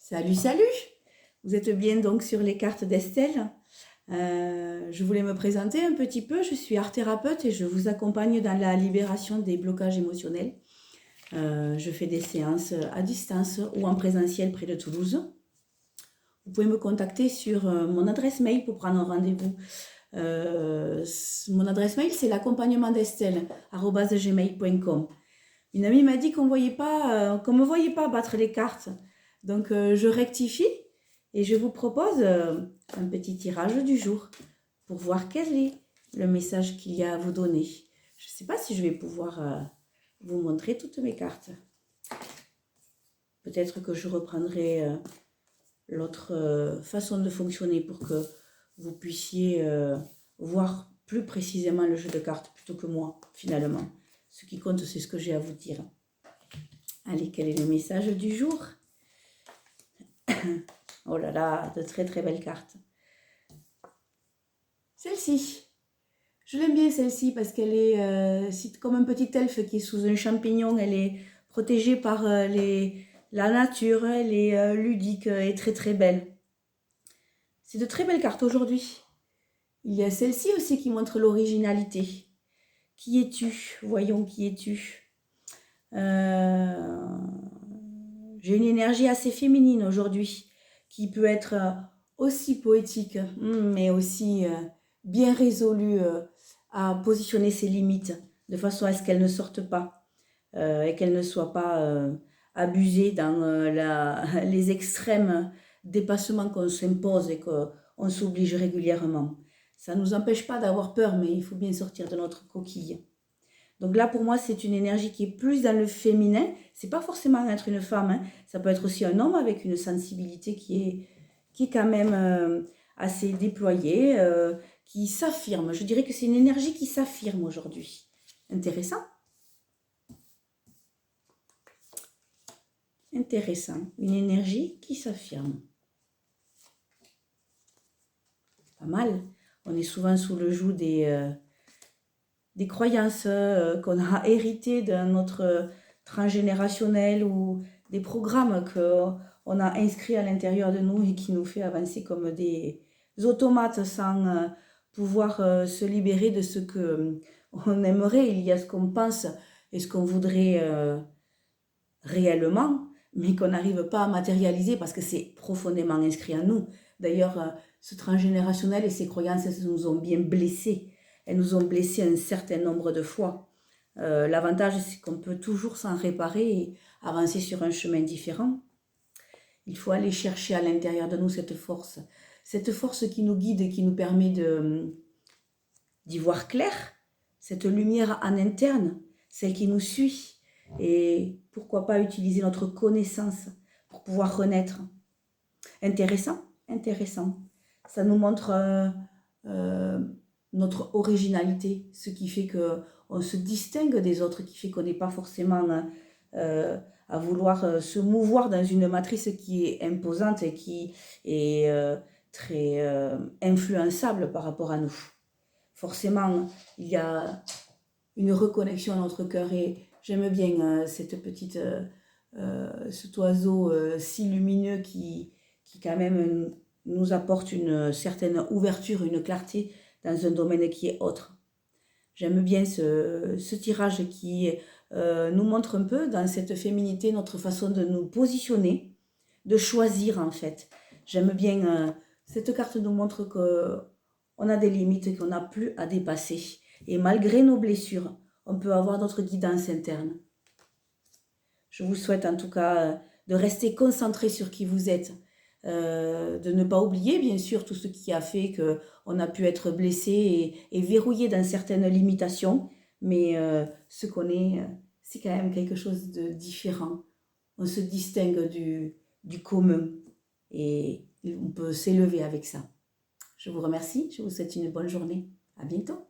Salut, salut! Vous êtes bien donc sur les cartes d'Estelle. Je voulais me présenter un petit peu. Je suis art thérapeute et je vous accompagne dans la libération des blocages émotionnels. Je fais des séances à distance ou en présentiel près de Toulouse. Vous pouvez me contacter sur mon adresse mail pour prendre un rendez-vous. Mon adresse mail, c'est l'accompagnement d'Estelle@gmail.com. Une amie m'a dit qu'on ne me voyait pas battre les cartes. Donc, je rectifie et je vous propose un petit tirage du jour pour voir quel est le message qu'il y a à vous donner. Je ne sais pas si je vais pouvoir vous montrer toutes mes cartes. Peut-être que je reprendrai l'autre façon de fonctionner pour que vous puissiez voir plus précisément le jeu de cartes plutôt que moi, finalement. Ce qui compte, c'est ce que j'ai à vous dire. Allez, quel est le message du jour? Oh là là, de très très belles cartes. Celle-ci. Je l'aime bien celle-ci parce qu'elle est comme un petit elfe qui est sous un champignon. Elle est protégée par la nature. Elle est ludique et très très belle. C'est de très belles cartes aujourd'hui. Il y a celle-ci aussi qui montre l'originalité. Qui es-tu? Voyons, qui es-tu? J'ai une énergie assez féminine aujourd'hui qui peut être aussi poétique, mais aussi bien résolue à positionner ses limites de façon à ce qu'elles ne sortent pas et qu'elles ne soient pas abusées dans les extrêmes dépassements qu'on s'impose et qu'on s'oblige régulièrement. Ça ne nous empêche pas d'avoir peur, mais il faut bien sortir de notre coquille. Donc là, pour moi, c'est une énergie qui est plus dans le féminin. C'est pas forcément être une femme, hein. Ça peut être aussi un homme avec une sensibilité qui est quand même assez déployée, qui s'affirme. Je dirais que c'est une énergie qui s'affirme aujourd'hui. Intéressant. Intéressant. Une énergie qui s'affirme. Pas mal. On est souvent sous le joug des croyances qu'on a héritées de notre transgénérationnel ou des programmes qu'on a inscrits à l'intérieur de nous et qui nous fait avancer comme des automates sans pouvoir se libérer de ce qu'on aimerait. Il y a ce qu'on pense et ce qu'on voudrait réellement, mais qu'on n'arrive pas à matérialiser parce que c'est profondément inscrit en nous. D'ailleurs, ce transgénérationnel et ces croyances, elles nous ont bien blessés. Elles nous ont blessés un certain nombre de fois. L'avantage, c'est qu'on peut toujours s'en réparer et avancer sur un chemin différent. Il faut aller chercher à l'intérieur de nous cette force qui nous guide et qui nous permet d'y voir clair, cette lumière en interne, celle qui nous suit. Et pourquoi pas utiliser notre connaissance pour pouvoir renaître. Intéressant, intéressant. Ça nous montre notre originalité, ce qui fait qu'on se distingue des autres, qui fait qu'on n'est pas forcément à vouloir se mouvoir dans une matrice qui est imposante et qui est très influençable par rapport à nous. Forcément, il y a une reconnexion à notre cœur et j'aime bien cet oiseau si lumineux qui quand même nous apporte une certaine ouverture, une clarté dans un domaine qui est autre. J'aime bien ce tirage qui nous montre un peu dans cette féminité notre façon de nous positionner, de choisir en fait. J'aime bien, cette carte nous montre qu'on a des limites et qu'on n'a plus à dépasser. Et malgré nos blessures, on peut avoir notre guidance interne. Je vous souhaite en tout cas de rester concentré sur qui vous êtes, de ne pas oublier bien sûr tout ce qui a fait qu'on a pu être blessé et verrouillé dans certaines limitations, mais ce qu'on est, c'est quand même quelque chose de différent. On se distingue du commun et on peut s'élever avec ça. Je vous remercie, je vous souhaite une bonne journée. À bientôt.